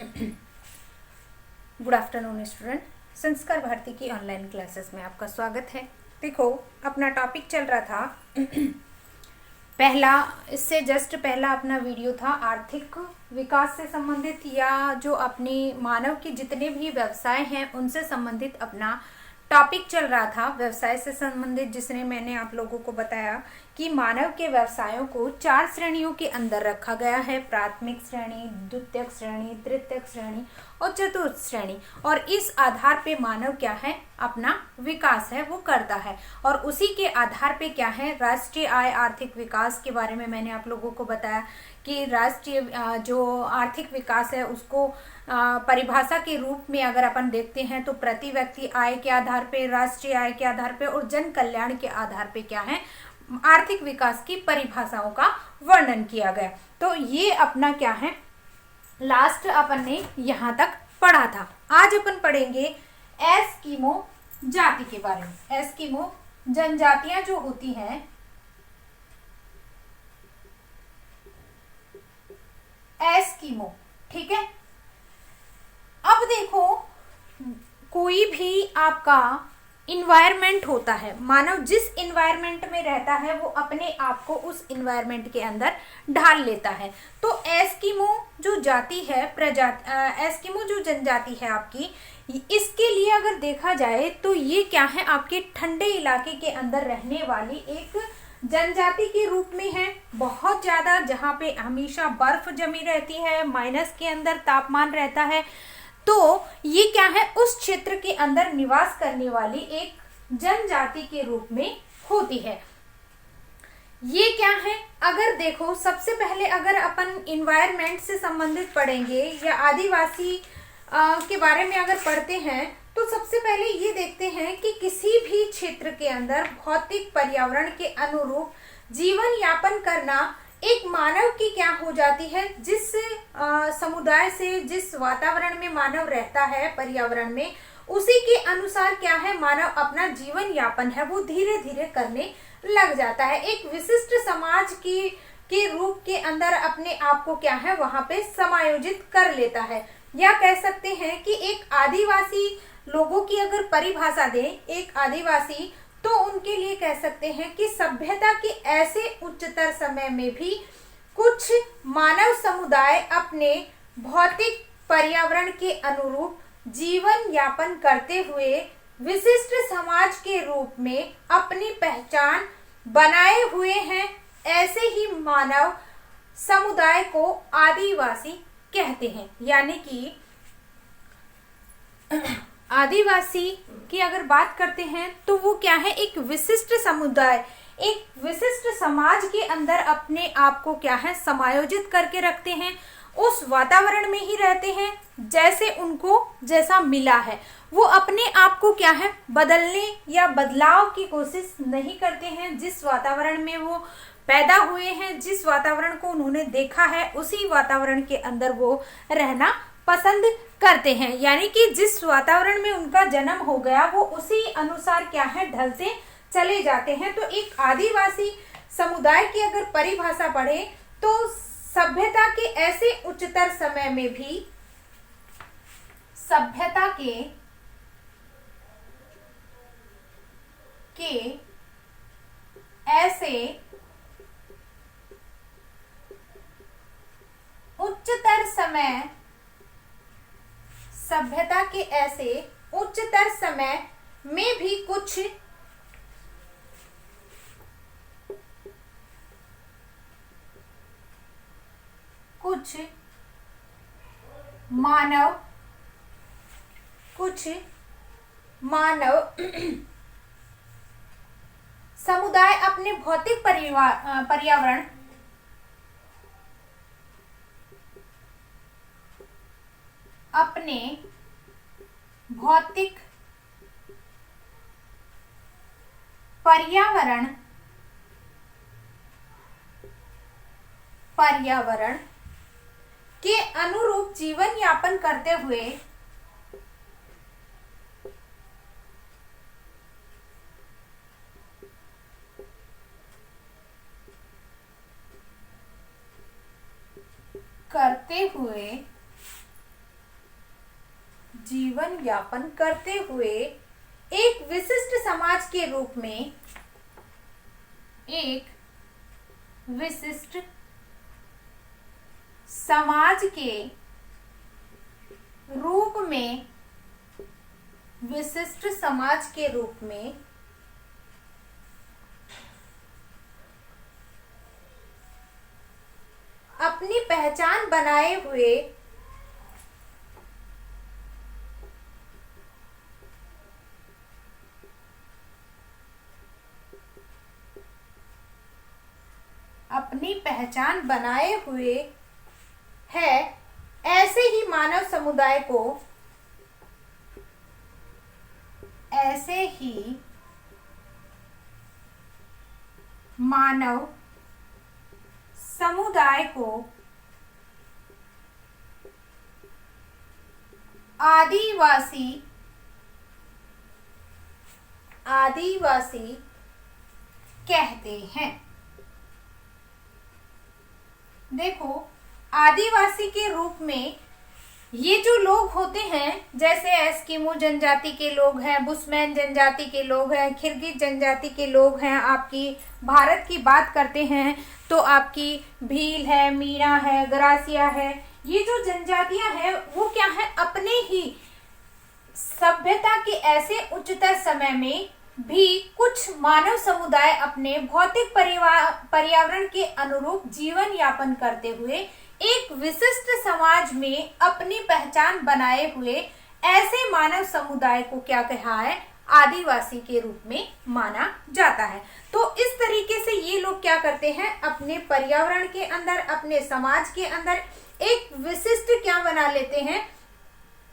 Good afternoon student. संस्कार भारती की online classes में आपका स्वागत है। देखो, अपना टॉपिक चल रहा था पहला, इससे जस्ट पहला अपना वीडियो था आर्थिक विकास से संबंधित, या जो अपने मानव के जितने भी व्यवसाय हैं उनसे संबंधित अपना टॉपिक चल रहा था। व्यवसाय से संबंधित जिसने मैंने आप लोगों को बताया कि मानव के व्यवसायों को 4 श्रेणियों के अंदर रखा गया है: प्राथमिक श्रेणी, द्वितीयक श्रेणी, तृतीयक श्रेणी और चतुर्थ श्रेणी। और इस आधार पे मानव क्या है, अपना विकास है वो करता है। और उसी के आधार पे क्या है, राष्ट्रीय आय आर्थिक विकास के बारे में मैंने आप लोगों को बताया कि राष्ट्रीय जो आर्थिक विकास है उसको परिभाषा के रूप में अगर अपन देखते हैं तो प्रति व्यक्ति आय के आधार पे, राष्ट्रीय आय के आधार पे और जन कल्याण के आधार पे क्या है, आर्थिक विकास की परिभाषाओं का वर्णन किया गया। तो ये अपना क्या है, लास्ट अपन ने यहां तक पढ़ा था। आज अपन पढ़ेंगे एस्किमो जाति के बारे में। एस्किमो जनजातियां जो होती हैं, एस्किमो, ठीक है। अब देखो, कोई भी आपका इन्वायरमेंट होता है, मानव जिस इन्वायरमेंट में रहता है वो अपने आप को उस इन्वायरमेंट के अंदर ढाल लेता है। तो एस्किमो जो जाति है, एस्किमो जो जनजाति है आपकी, इसके लिए अगर देखा जाए तो ये क्या है, आपके ठंडे इलाके के अंदर रहने वाली एक जनजाति के रूप में है। बहुत ज्यादा, जहाँ पे हमेशा बर्फ जमी रहती है, माइनस के अंदर तापमान रहता है, तो ये क्या है, उस क्षेत्र के अंदर निवास करने वाली एक जनजाति के रूप में होती है। ये क्या है, अगर देखो सबसे पहले अगर अपन इन्वायरमेंट से संबंधित पढ़ेंगे या आदिवासी के बारे में अगर पढ़ते हैं तो सबसे पहले ये देखते हैं कि किसी भी क्षेत्र के अंदर भौतिक पर्यावरण के अनुरूप जीवन यापन करना एक मानव की क्या हो जाती है, जिस समुदाय से, जिस वातावरण में मानव रहता है पर्यावरण में, उसी के अनुसार क्या है, मानव अपना जीवन यापन है वो धीरे धीरे करने लग जाता है। एक विशिष्ट समाज के रूप के अंदर अपने आप को क्या है वहां पे समायोजित कर लेता है। या कह सकते हैं कि एक आदिवासी लोगों की अगर परिभाषा दें, एक आदिवासी, तो उनके लिए कह सकते हैं कि सभ्यता के ऐसे उच्चतर समय में भी कुछ मानव समुदाय अपने भौतिक पर्यावरण के अनुरूप जीवन यापन करते हुए विशिष्ट समाज के रूप में अपनी पहचान बनाए हुए हैं। ऐसे ही मानव समुदाय को आदिवासी कहते हैं। यानी कि आदिवासी की अगर बात करते हैं तो वो क्या है, एक विशिष्ट समुदाय, एक विशिष्ट समाज के अंदर अपने आप को क्या है समायोजित करके रखते हैं। उस वातावरण में ही रहते हैं जैसे उनको जैसा मिला है। वो अपने आप को क्या है बदलने या बदलाव की कोशिश नहीं करते हैं। जिस वातावरण में वो पैदा हुए हैं, जिस वातावरण को उन्होंने देखा है, उसी वातावरण के अंदर वो रहना पसंद करते हैं। यानी कि जिस वातावरण में उनका जन्म हो गया वो उसी अनुसार क्या है ढलते चले जाते हैं। तो एक आदिवासी समुदाय की अगर परिभाषा पढ़े तो सभ्यता के ऐसे उच्चतर समय में भी, सभ्यता के ऐसे उच्चतर समय, सभ्यता के ऐसे उच्चतर समय में भी कुछ मानव समुदाय अपने भौतिक पर्यावरण अपने भौतिक पर्यावरण के अनुरूप जीवन यापन करते हुए करते हुए जीवन यापन करते हुए एक विशिष्ट समाज के रूप में, एक विशिष्ट समाज के रूप में, विशिष्ट समाज के रूप में अपनी पहचान बनाए हुए है, ऐसे ही मानव समुदाय को, ऐसे ही मानव समुदाय को आदिवासी कहते हैं। देखो, आदिवासी के रूप में ये जो लोग होते हैं, जैसे एस्किमो जनजाति के लोग हैं, बुशमैन जनजाति के लोग हैं, किर्गिज जनजाति के लोग हैं, आपकी भारत की बात करते हैं तो आपकी भील है, मीणा है, गरासिया है, ये जो जनजातियां हैं वो क्या है, अपने ही सभ्यता के ऐसे उच्चतर समय में भी कुछ मानव समुदाय अपने भौतिक पर्यावरण के अनुरूप जीवन यापन करते हुए एक विशिष्ट समाज में अपनी पहचान बनाए हुए ऐसे मानव समुदाय को क्या कहा है, आदिवासी के रूप में माना जाता है। तो इस तरीके से ये लोग क्या करते हैं, अपने पर्यावरण के अंदर, अपने समाज के अंदर एक विशिष्ट क्या बना लेते हैं,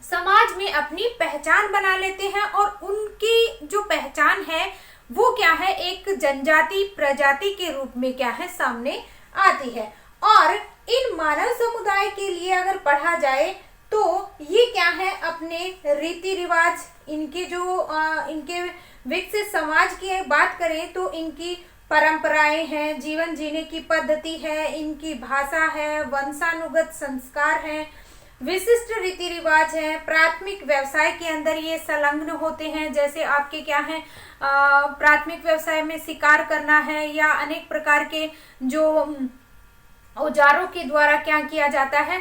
समाज में अपनी पहचान बना लेते हैं और उनकी जो पहचान है वो क्या है, एक जनजाति प्रजाति के रूप में क्या है, सामने आती है। और इन मानव समुदाय के लिए अगर पढ़ा जाए तो ये क्या है, अपने रीति रिवाज, इनके जो इनके विकसित समाज की बात करें तो इनकी परंपराएं हैं, जीवन जीने की पद्धति है, इनकी भाषा है, वंशानुगत संस्कार है, विशिष्ट रीति रिवाज है, प्राथमिक व्यवसाय के अंदर ये संलग्न होते हैं। जैसे आपके क्या है, प्राथमिक व्यवसाय में शिकार करना है या अनेक प्रकार के जो औजारों के द्वारा क्या किया जाता है,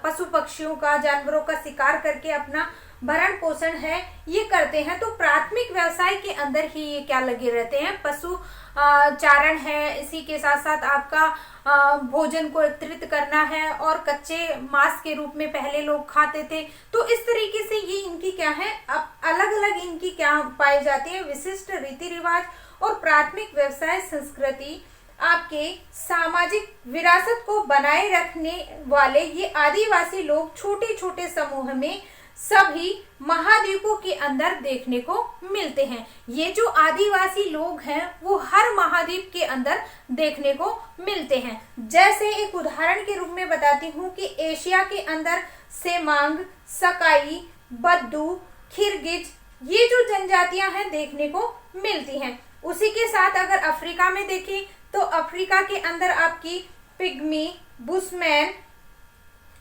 पशु पक्षियों का, जानवरों का शिकार करके अपना भरण पोषण है ये करते हैं। तो प्राथमिक व्यवसाय के अंदर ही ये क्या लगे रहते हैं, पशु चारण है, इसी के साथ साथ आपका भोजन को एकत्रित करना है और कच्चे मांस के रूप में पहले लोग खाते थे। तो इस तरीके से ये इनकी क्या है, अलग अलग इनकी क्या पाई जाती है, विशिष्ट रीति रिवाज और प्राथमिक व्यवसाय संस्कृति आपके सामाजिक विरासत को बनाए रखने वाले ये आदिवासी लोग छोटे छोटे समूह में सभी महाद्वीपों के अंदर देखने को मिलते हैं। ये जो आदिवासी लोग हैं वो हर महाद्वीप के अंदर देखने को मिलते हैं। जैसे एक उदाहरण के रूप में बताती हूँ कि एशिया के अंदर सेमांग, सकाई, बद्दू, किर्गिज ये जो जनजातियां हैं देखने को मिलती हैं। उसी के साथ अगर अफ्रीका में देखें तो अफ्रीका के अंदर आपकी पिग्मी, बुशमैन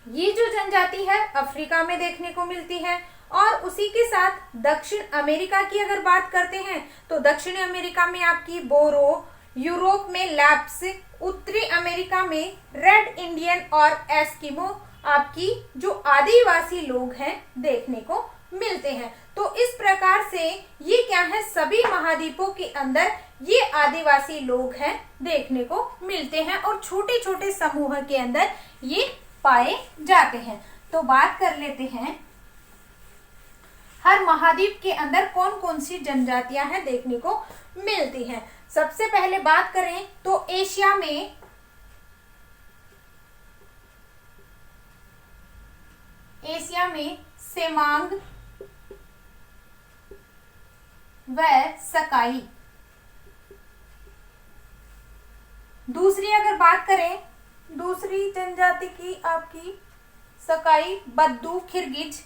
ये जो जनजाति है अफ्रीका में देखने को मिलती है। और उसी के साथ दक्षिण अमेरिका की अगर बात करते हैं तो दक्षिण अमेरिका में आपकी बोरो, यूरोप में लैप्स, उत्तरी अमेरिका में रेड इंडियन और एस्किमो आपकी जो आदिवासी लोग हैं देखने को मिलते हैं। तो इस प्रकार से ये क्या है, सभी महाद्वीपों के अंदर ये आदिवासी लोग हैं देखने को मिलते हैं और छोटे छोटे समूह के अंदर ये पाए जाते हैं। तो बात कर लेते हैं हर महाद्वीप के अंदर कौन कौन सी जनजातियां हैं देखने को मिलती हैं। सबसे पहले बात करें तो एशिया में सेमांग व सकाई। दूसरी अगर बात करें दूसरी जनजाति की आपकी सकाई, बद्दू, किर्गिज।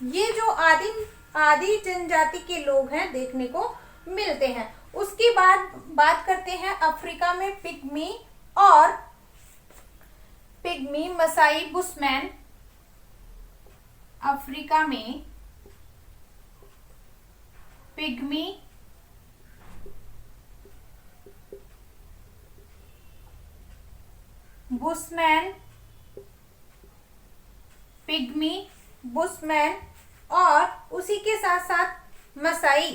ये जो आदि जनजाति के लोग हैं देखने को मिलते हैं। उसके बाद बात करते हैं अफ्रीका में पिग्मी और मसाई बुशमैन। अफ्रीका में पिग्मी बुशमैन, और उसी के साथ साथ मसाई।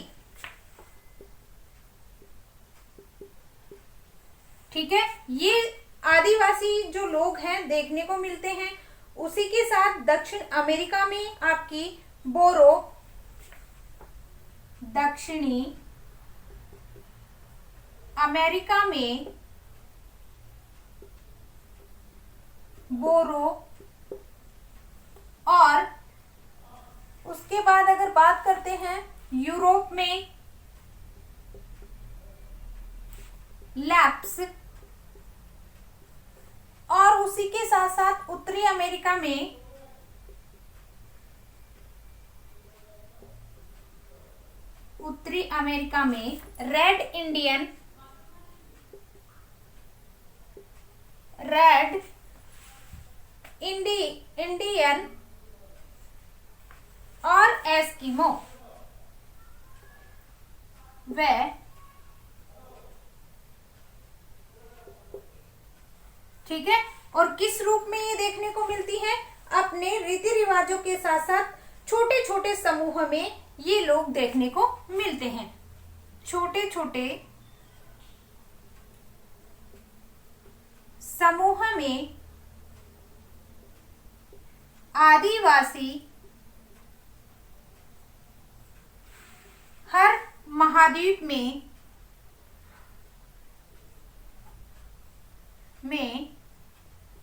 ठीक है, ये आदिवासी जो लोग हैं देखने को मिलते हैं। उसी के साथ दक्षिण अमेरिका में आपकी बोरो, दक्षिणी अमेरिका में बोरो, और उसके बाद अगर बात करते हैं यूरोप में लैप्स, और उसी के साथ साथ उत्तरी अमेरिका में रेड इंडियन और एस्किमो वे ठीक है। और किस रूप में ये देखने को मिलती है? अपने रीति रिवाजों के साथ साथ छोटे छोटे समूह में ये लोग देखने को मिलते हैं। छोटे छोटे समूह में आदिवासी हर महाद्वीप में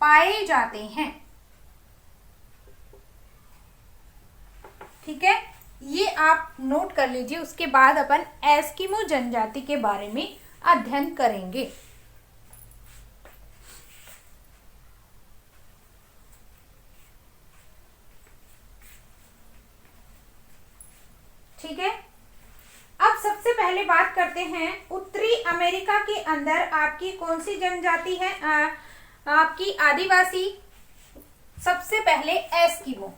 पाए जाते हैं। ठीक है, ये आप नोट कर लीजिए। उसके बाद अपन एस्किमो जनजाति के बारे में अध्ययन करेंगे। ठीक है, अब सबसे पहले बात करते हैं उत्तरी अमेरिका के अंदर आपकी कौन सी जनजाति है, आपकी आदिवासी। सबसे पहले एस्किमो।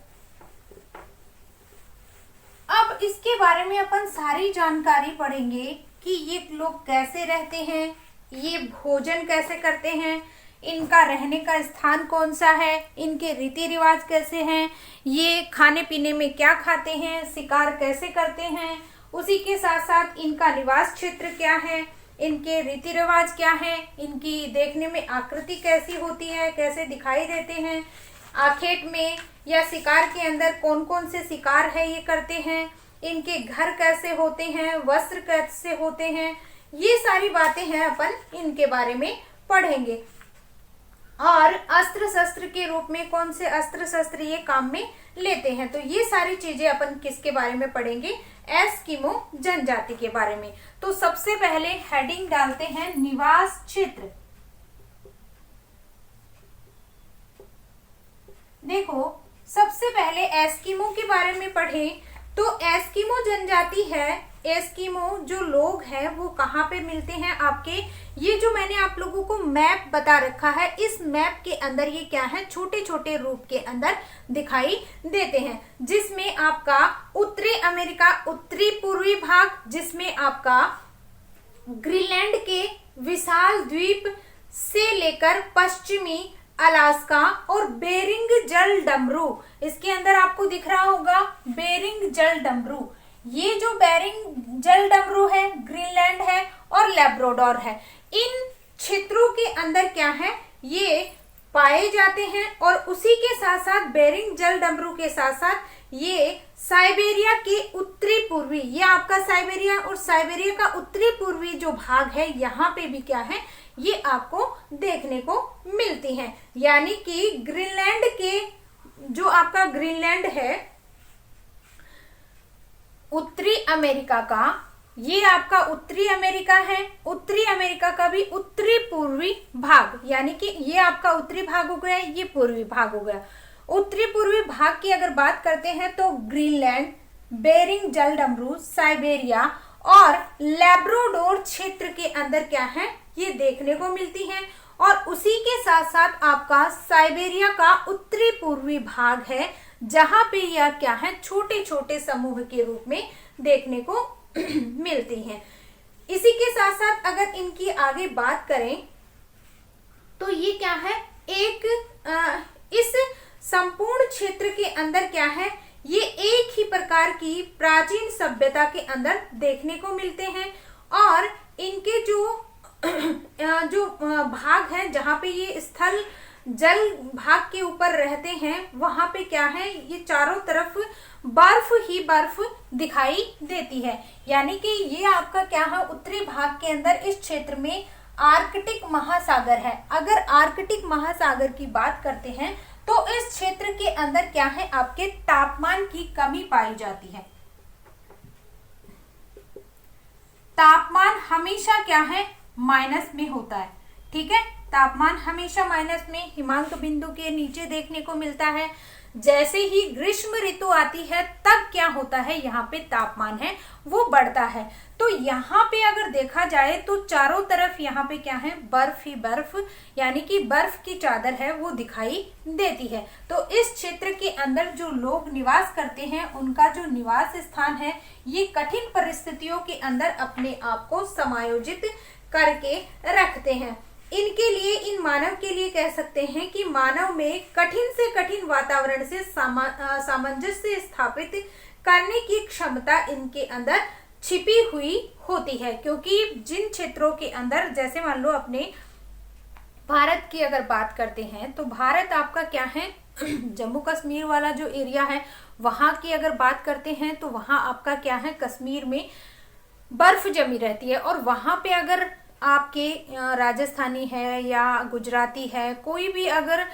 अब इसके बारे में अपन सारी जानकारी पढ़ेंगे कि ये लोग कैसे रहते हैं, ये भोजन कैसे करते हैं, इनका रहने का स्थान कौन सा है, इनके रीति रिवाज कैसे हैं, ये खाने पीने में क्या खाते हैं, शिकार कैसे करते हैं, उसी के साथ साथ इनका निवास क्षेत्र क्या है, इनके रीति रिवाज क्या है, इनकी देखने में आकृति कैसी होती है, कैसे दिखाई देते हैं, आखेट में या शिकार के अंदर कौन कौन से शिकार है ये करते हैं, इनके घर कैसे होते हैं, वस्त्र कैसे होते हैं, ये सारी बातें हैं अपन इनके बारे में पढ़ेंगे। और अस्त्र शस्त्र के रूप में कौन से अस्त्र शस्त्र ये काम में लेते हैं, तो ये सारी चीजें अपन किसके बारे में पढ़ेंगे? एस्किमो जनजाति के बारे में। तो सबसे पहले हेडिंग डालते हैं निवास क्षेत्र। देखो, सबसे पहले एस्किमो के बारे में पढ़ें तो एस्किमो जनजाति है। एस्किमो जो लोग हैं वो कहाँ पे मिलते हैं आपके, ये जो मैंने आप लोगों को मैप बता रखा है, इस मैप के अंदर ये क्या है, छोटे छोटे रूप के अंदर दिखाई देते हैं। जिसमें आपका उत्तरी अमेरिका, उत्तरी पूर्वी भाग, जिसमें आपका ग्रीनलैंड के विशाल द्वीप से लेकर पश्चिमी अलास्का और बेरिंग जल डमरू, इसके अंदर आपको दिख रहा होगा बेरिंग जल डमरू। ये जो बेरिंग जल डमरू है, ग्रीनलैंड है और लैब्राडोर है, इन क्षेत्रों के अंदर क्या है, ये पाए जाते हैं। और उसी के साथ साथ बेरिंग जल डमरू के साथ साथ ये साइबेरिया के उत्तरी पूर्वी, ये आपका साइबेरिया और साइबेरिया का उत्तरी पूर्वी जो भाग है, यहाँ पे भी क्या है, ये आपको देखने को मिलती हैं। यानी कि ग्रीनलैंड के जो आपका ग्रीनलैंड है उत्तरी अमेरिका का, ये आपका उत्तरी अमेरिका है। उत्तरी अमेरिका का भी उत्तरी पूर्वी भाग, यानी कि ये आपका उत्तरी भाग हो गया, ये पूर्वी भाग हो गया। उत्तरी पूर्वी भाग की अगर बात करते हैं तो ग्रीनलैंड, बेरिंग जल डमरू, साइबेरिया और लैब्राडोर क्षेत्र के अंदर क्या है ये देखने को मिलती है। और उसी के साथ साथ आपका साइबेरिया का उत्तरी पूर्वी भाग है, जहां पे यह क्या है छोटे छोटे समूह के रूप में देखने को मिलती हैं। इसी के साथ साथ अगर इनकी आगे बात करें तो ये क्या है एक इस संपूर्ण क्षेत्र के अंदर क्या है ये एक ही प्रकार की प्राचीन सभ्यता के अंदर देखने को मिलते हैं। और इनके जो भाग हैं जहाँ पे ये स्थल जल भाग के ऊपर रहते हैं वहां पे क्या है ये चारों तरफ बर्फ ही बर्फ दिखाई देती है। यानी कि ये आपका क्या है उत्तरी भाग के अंदर इस क्षेत्र में आर्कटिक महासागर है। अगर आर्कटिक महासागर की बात करते हैं तो इस क्षेत्र के अंदर क्या है आपके तापमान की कमी पाई जाती है। तापमान हमेशा क्या है माइनस में होता है, ठीक है, तापमान हमेशा माइनस में हिमांक बिंदु के नीचे देखने को मिलता है। जैसे ही ग्रीष्म ऋतु आती है तब क्या होता है यहाँ पे तापमान है वो बढ़ता है। तो यहाँ पे अगर देखा जाए तो चारों तरफ यहाँ पे क्या है बर्फ ही बर्फ, यानी कि बर्फ की चादर है वो दिखाई देती है। तो इस क्षेत्र के अंदर जो लोग निवास करते हैं उनका जो निवास स्थान है ये कठिन परिस्थितियों के अंदर अपने आप को समायोजित करके रखते हैं। इनके लिए इन मानव के लिए कह सकते हैं कि मानव में कठिन से कठिन वातावरण से सामंजस्य स्थापित करने की क्षमता इनके अंदर छिपी हुई होती है। क्योंकि जिन क्षेत्रों के अंदर जैसे मान लो अपने भारत की अगर बात करते हैं तो भारत आपका क्या है जम्मू कश्मीर वाला जो एरिया है वहां की अगर बात करते हैं तो वहां आपका क्या है कश्मीर में बर्फ जमी रहती है। और वहां पे अगर आपके राजस्थानी है या गुजराती है कोई भी अगर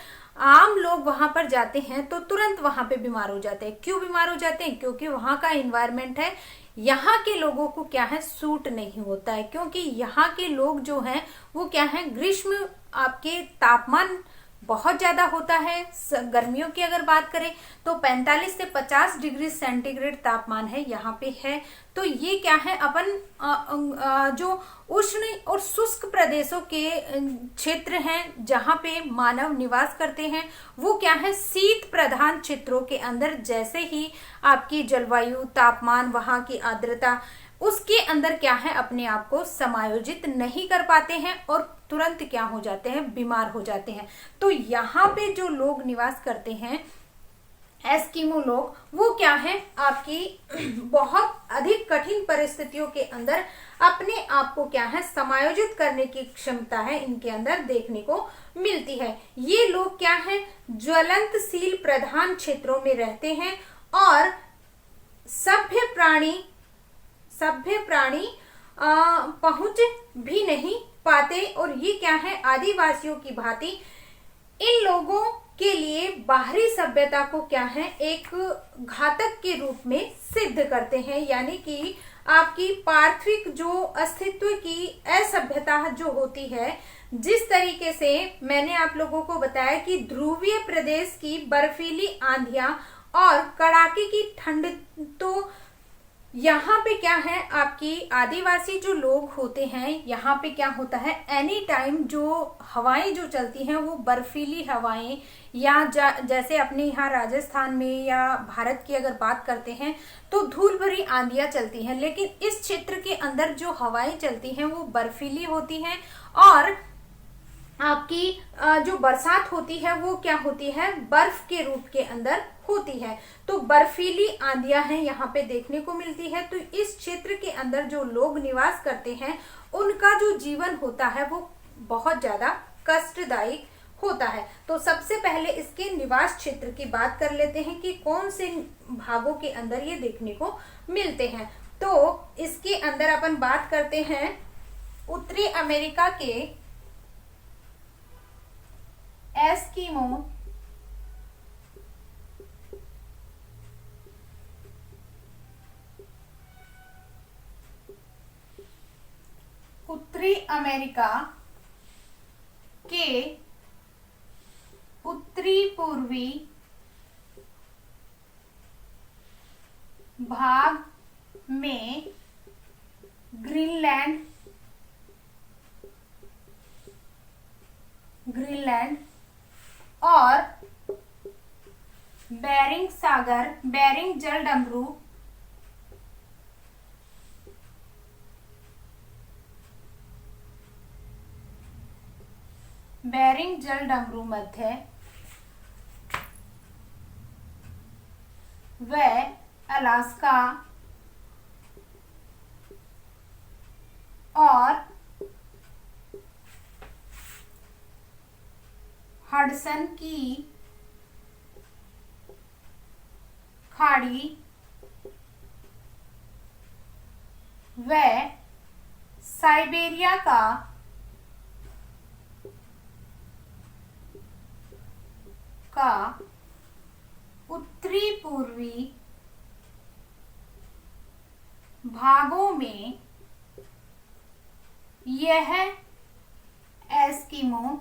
आम लोग वहां पर जाते हैं तो तुरंत वहां पे बीमार हो जाते हैं। क्यों बीमार हो जाते हैं? क्योंकि वहां का एनवायरनमेंट है यहाँ के लोगों को क्या है सूट नहीं होता है। क्योंकि यहाँ के लोग जो हैं वो क्या है ग्रीष्म आपके तापमान बहुत ज्यादा होता है। गर्मियों की अगर बात करें तो 45 से 50 डिग्री सेंटीग्रेड तापमान है यहाँ पे है। तो ये क्या है अपन जो उष्ण और शुष्क प्रदेशों के क्षेत्र हैं जहाँ पे मानव निवास करते हैं वो क्या है शीत प्रधान क्षेत्रों के अंदर जैसे ही आपकी जलवायु तापमान वहाँ की आर्द्रता उसके अंदर क्या है अपने आप को समायोजित नहीं कर पाते हैं और तुरंत क्या हो जाते हैं बीमार हो जाते हैं। तो यहाँ पे जो लोग निवास करते हैं एस्किमो लोग वो क्या है आपकी बहुत अधिक कठिन परिस्थितियों के अंदर अपने आप को क्या है समायोजित करने की क्षमता है इनके अंदर देखने को मिलती है। ये लोग क्या है ज्वलंतशील प्रधान क्षेत्रों में रहते हैं और सभ्य प्राणी पहुंच भी नहीं पाते। और ये क्या है आदिवासियों की भांति इन लोगों के लिए बाहरी सभ्यता को क्या है एक घातक के रूप में सिद्ध करते हैं। यानी कि आपकी पार्थिव जो अस्तित्व की असभ्यता जो होती है, जिस तरीके से मैंने आप लोगों को बताया कि ध्रुवीय प्रदेश की बर्फीली आंधियां और कड़ाके की ठंड, तो यहाँ पे क्या है आपकी आदिवासी जो लोग होते हैं यहाँ पे क्या होता है एनी टाइम जो हवाएं जो चलती हैं वो बर्फीली हवाएं या जैसे अपने यहाँ राजस्थान में या भारत की अगर बात करते हैं तो धूल भरी आंधियां चलती हैं। लेकिन इस क्षेत्र के अंदर जो हवाएं चलती हैं वो बर्फीली होती हैं और आपकी जो बरसात होती है वो क्या होती है बर्फ के रूप के अंदर होती है। तो बर्फीली आंधियां हैं यहाँ पे देखने को मिलती है। तो इस क्षेत्र के अंदर जो लोग निवास करते हैं उनका जो जीवन होता है वो बहुत ज्यादा कष्टदायक होता है। तो सबसे पहले इसके निवास क्षेत्र की बात कर लेते हैं कि कौन से भागों के अंदर ये देखने को मिलते हैं। तो इसके अंदर अपन बात करते हैं उत्तरी अमेरिका के एस्किमो उत्तरी अमेरिका के उत्तरी पूर्वी भाग में ग्रीनलैंड, और बेरिंग सागर, बेरिंग जलडमरू, बेरिंग जलडमरू मध्य व अलास्का और हडसन की खाड़ी व साइबेरिया का उत्तरी पूर्वी भागों में यह एस्किमो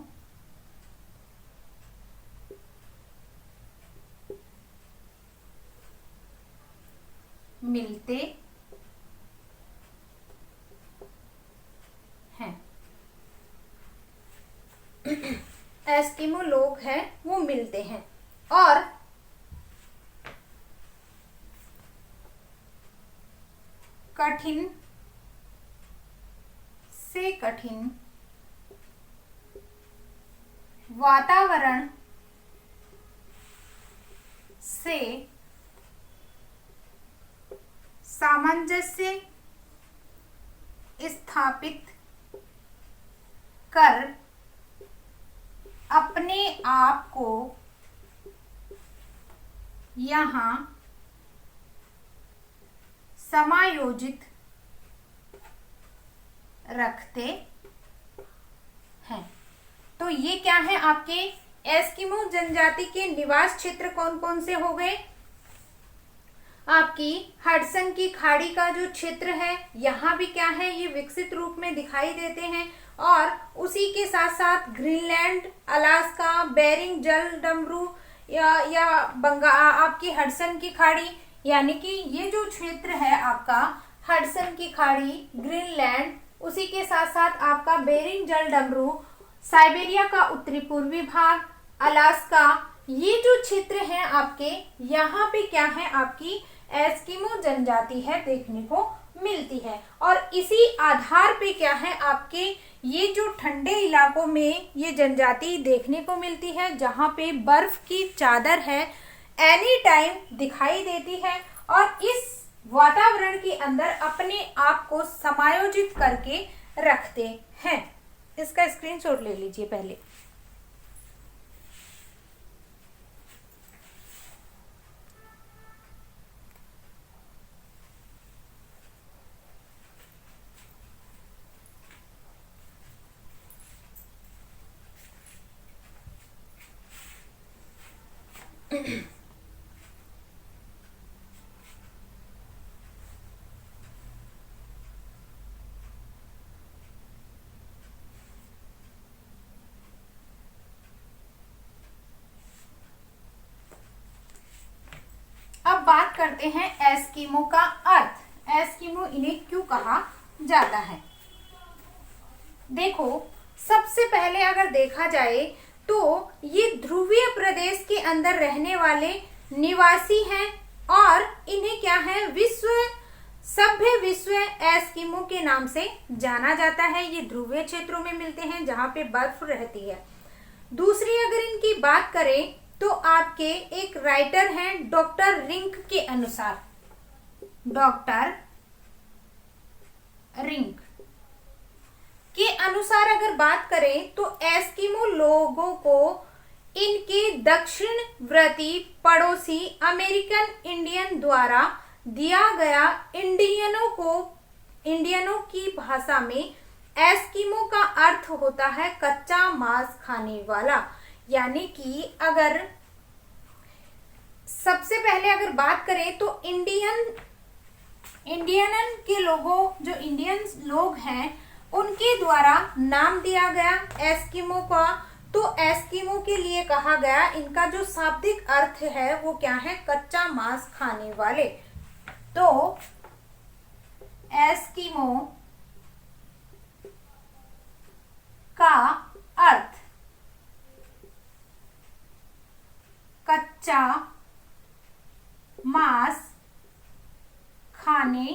मिलते हैं। एस्किमो लोग हैं वो मिलते हैं और कठिन से कठिन वातावरण से सामंजस्य स्थापित कर अपने आप को यहाँ समायोजित रखते हैं। तो ये क्या है, आपके एस्किमो जनजाति के निवास क्षेत्र कौन कौन से हो गए? आपकी हडसन की खाड़ी का जो क्षेत्र है यहाँ भी क्या है, ये विकसित रूप में दिखाई देते हैं। और उसी के साथ साथ ग्रीनलैंड, अलास्का, बेरिंग जलडमरू या आपकी हडसन की खाड़ी, यानी कि ये जो क्षेत्र है आपका हडसन की खाड़ी, ग्रीनलैंड, उसी के साथ साथ आपका बेरिंग जलडमरू, साइबेरिया का उत्तरी पूर्वी भाग, अलास्का, ये जो क्षेत्र है आपके, यहाँ पे क्या है, आपकी एस्किमो जनजाति है देखने को मिलती है। और इसी आधार पे क्या है, आपके ये जो ठंडे इलाकों में ये जनजाति देखने को मिलती है, जहाँ पे बर्फ की चादर है एनी टाइम दिखाई देती है, और इस वातावरण के अंदर अपने आप को समायोजित करके रखते हैं। इसका स्क्रीनशॉट ले लीजिए पहले। अब बात करते हैं एस्किमो का अर्थ। एस्किमो इन्हें क्यों कहा जाता है? देखो, सबसे पहले अगर देखा जाए तो ये ध्रुवीय प्रदेश के अंदर रहने वाले निवासी हैं और इन्हें क्या है, सभ्य विश्व एस्किमो के नाम से जाना जाता है। ये ध्रुवीय क्षेत्रों में मिलते हैं जहाँ पे बर्फ रहती है। दूसरी अगर इनकी बात करें तो आपके एक राइटर हैं डॉक्टर रिंक के अनुसार, डॉक्टर रिंक के अनुसार अगर बात करें तो एस्किमो लोगों को इनके दक्षिणवर्ती पड़ोसी अमेरिकन इंडियन द्वारा दिया गया इंडियनों की भाषा में एस्किमो का अर्थ होता है कच्चा मांस खाने वाला। यानी कि अगर सबसे पहले अगर बात करें तो इंडियन के लोगों, जो इंडियन लोग हैं, उनके द्वारा नाम दिया गया एस्किमो का। तो एस्किमो के लिए कहा गया, इनका जो शाब्दिक अर्थ है वो क्या है, कच्चा मांस खाने वाले। तो एस्किमो कच्चा मांस खाने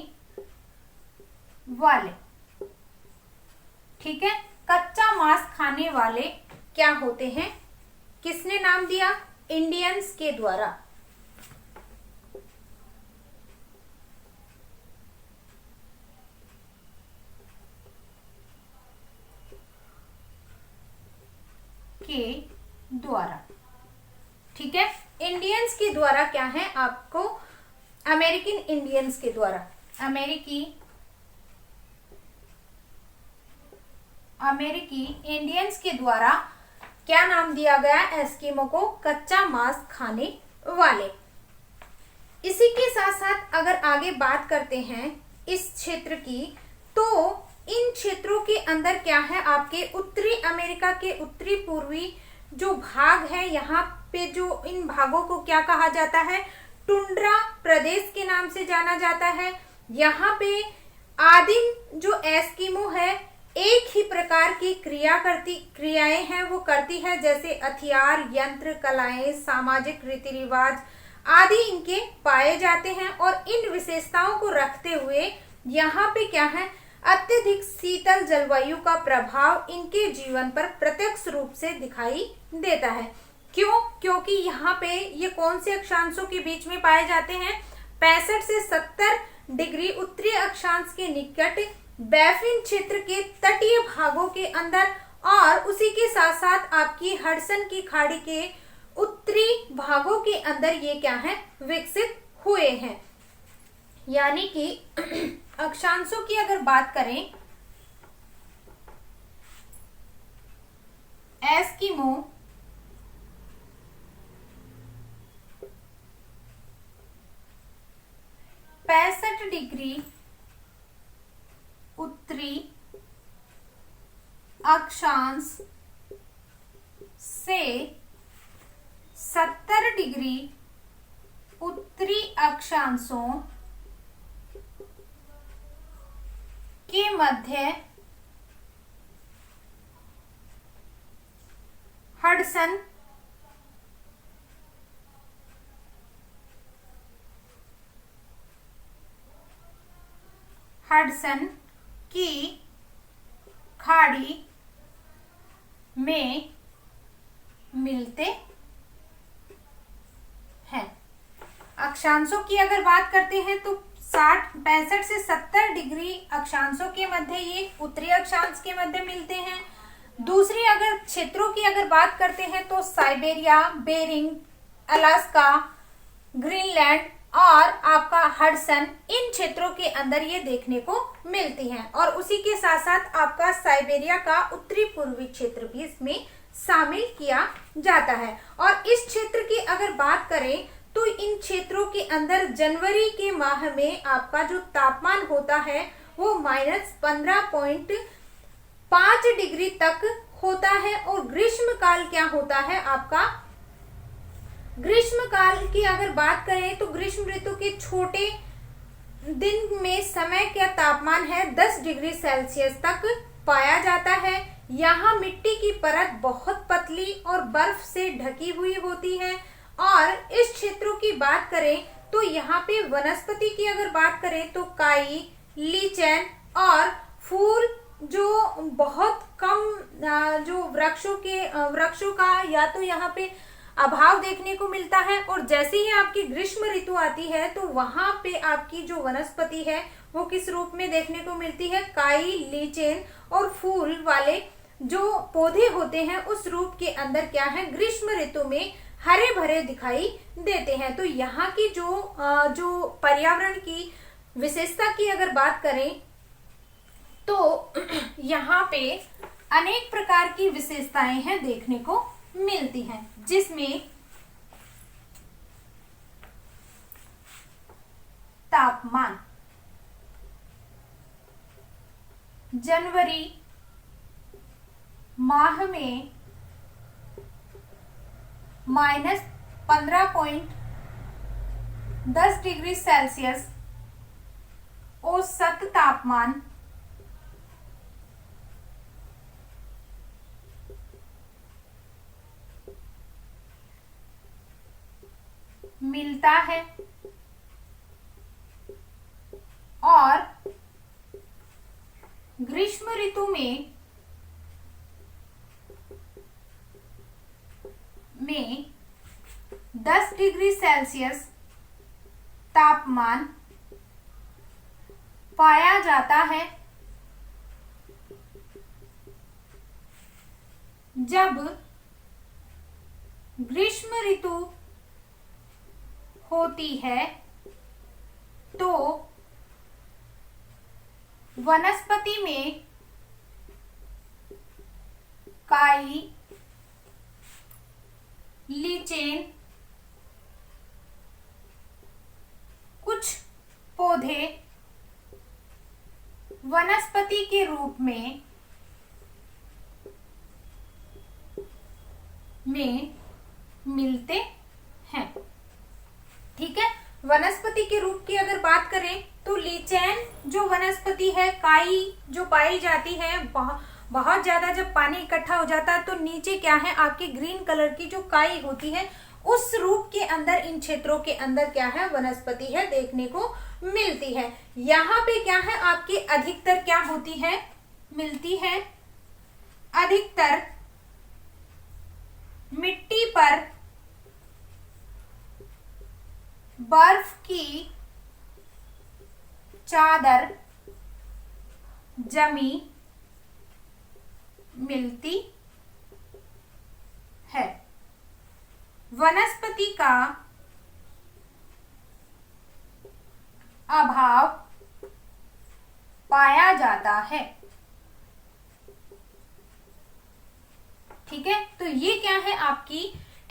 वाले। ठीक है, कच्चा मांस खाने वाले क्या होते हैं? किसने नाम दिया? इंडियंस के द्वारा। के द्वारा। ठीक है, इंडियंस के द्वारा क्या है आपको? अमेरिकन इंडियंस के द्वारा, अमेरिकी इंडियंस के द्वारा क्या नाम दिया गया? एस्किमो को कच्चा मांस खाने वाले। इसी के साथ साथ अगर आगे बात करते हैं इस क्षेत्र की, तो इन क्षेत्रों के अंदर क्या है? आपके उत्तरी अमेरिका के उत्तरी पूर्वी जो भाग है, यहाँ पे जो इन भागों को क्या कहा जाता है? टुंड्रा प्रदेश के नाम से जाना जाता है। यहाँ पे आदिम जो एस्किमो है एक ही प्रकार की क्रियाएं हैं वो करती है, जैसे हथियार, यंत्र, कलाएं, सामाजिक रीति रिवाज आदि इनके पाए जाते हैं। और इन विशेषताओं को रखते हुए यहाँ पे क्या है? अत्यधिक शीतल जलवायु का प्रभाव इनके जीवन पर प्रत्यक्ष रूप से दिखाई देता है। क्यों? क्योंकि यहाँ पे ये कौन से अक्षांशों के बीच में पाए जाते हैं? 65 से 70 डिग्री उत्तरी अक्षांश के निकट, बैफिन क्षेत्र के तटीय भागों के अंदर, और उसी के साथ साथ आपकी हडसन की खाड़ी के उत्तरी भागों के अंदर ये क्या है? विकसित हुए हैं। यानी कि अक्षांशों की अगर बात करें, एस्किमो पैंसठ डिग्री उत्तरी अक्षांश से 70 डिग्री उत्तरी अक्षांशों के मध्य हडसन की खाड़ी में मिलते हैं। अक्षांशों की अगर बात करते हैं तो 65 से 70 डिग्री अक्षांशों के मध्य ये उत्तरी अक्षांश के मध्य मिलते हैं। दूसरी अगर क्षेत्रों की अगर बात करते हैं तो साइबेरिया, बेरिंग, अलास्का, ग्रीनलैंड और आपका हडसन, इन क्षेत्रों के अंदर ये देखने को मिलती हैं। और उसी के साथ साथ आपका साइबेरिया का उत्तरी पूर्वी क्षेत्र भी इसमें शामिल किया जाता है। और इस क्षेत्र की अगर बात करें तो इन क्षेत्रों के अंदर जनवरी के माह में आपका जो तापमान होता है वो -15.5 डिग्री तक होता है। और ग्रीष्म काल क्या होता है आपका? ग्रीष्म काल की अगर बात करें तो ग्रीष्म ऋतु के छोटे दिन में समय का तापमान है 10 डिग्री सेल्सियस तक पाया जाता है। यहाँ मिट्टी की परत बहुत पतली और बर्फ से ढकी हुई होती है। और इस क्षेत्रों की बात करें तो यहाँ पे वनस्पति की अगर बात करें तो काई, लीचेन और फूल जो बहुत कम जो वृक्षों का या तो यहाँ पे अभाव देखने को मिलता है। और जैसे ही आपकी ग्रीष्म ऋतु आती है तो वहां पे आपकी जो वनस्पति है वो किस रूप में देखने को मिलती है? काई, लीचेन और फूल वाले जो पौधे होते हैं उस रूप के अंदर क्या है? ग्रीष्म ऋतु में हरे भरे दिखाई देते हैं। तो यहाँ की जो पर्यावरण की विशेषता की अगर बात करें तो यहाँ पे अनेक प्रकार की विशेषताएं हैं देखने को मिलती हैं, जिसमें तापमान जनवरी माह में -15.10 डिग्री सेल्सियस औसत तापमान मिलता है और ग्रीष्म ऋतु में 10 डिग्री सेल्सियस तापमान पाया जाता है। जब ग्रीष्म ऋतु होती है तो वनस्पति में काई, लीचेन, कुछ पौधे वनस्पति के रूप में मिलते हैं। ठीक है, वनस्पति के रूप की अगर बात करें तो लीचेन जो वनस्पति है, काई जो पाई जाती है, बहुत ज्यादा जब पानी इकट्ठा हो जाता है तो नीचे क्या है आपकी ग्रीन कलर की जो काई होती है, उस रूप के अंदर इन क्षेत्रों के अंदर क्या है वनस्पति है देखने को मिलती है। यहाँ पे क्या है आपकी अधिकतर क्या होती है मिलती है, अधिकतर मिट्टी पर बर्फ की चादर जमी मिलती है। वनस्पति का अभाव पाया जाता है। ठीक है, तो ये क्या है आपकी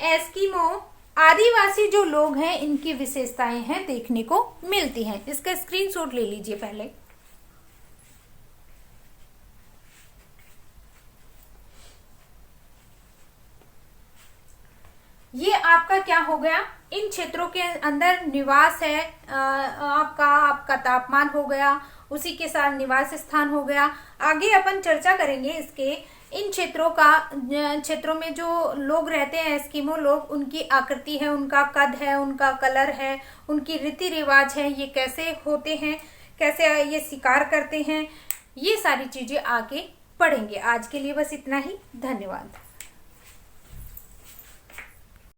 एस्किमो आदिवासी जो लोग हैं इनकी विशेषताएं हैं देखने को मिलती हैं। इसका स्क्रीनशॉट ले लीजिए पहले। ये आपका क्या हो गया, इन क्षेत्रों के अंदर निवास है आपका तापमान हो गया, उसी के साथ निवास स्थान हो गया। आगे अपन चर्चा करेंगे इसके इन क्षेत्रों में जो लोग रहते हैं एस्किमो लोग, उनकी आकृति है, उनका कद है, उनका कलर है, उनकी रीति रिवाज है, ये कैसे होते हैं, कैसे ये शिकार करते हैं, ये सारी चीजें आगे पढ़ेंगे। आज के लिए बस इतना ही, धन्यवाद।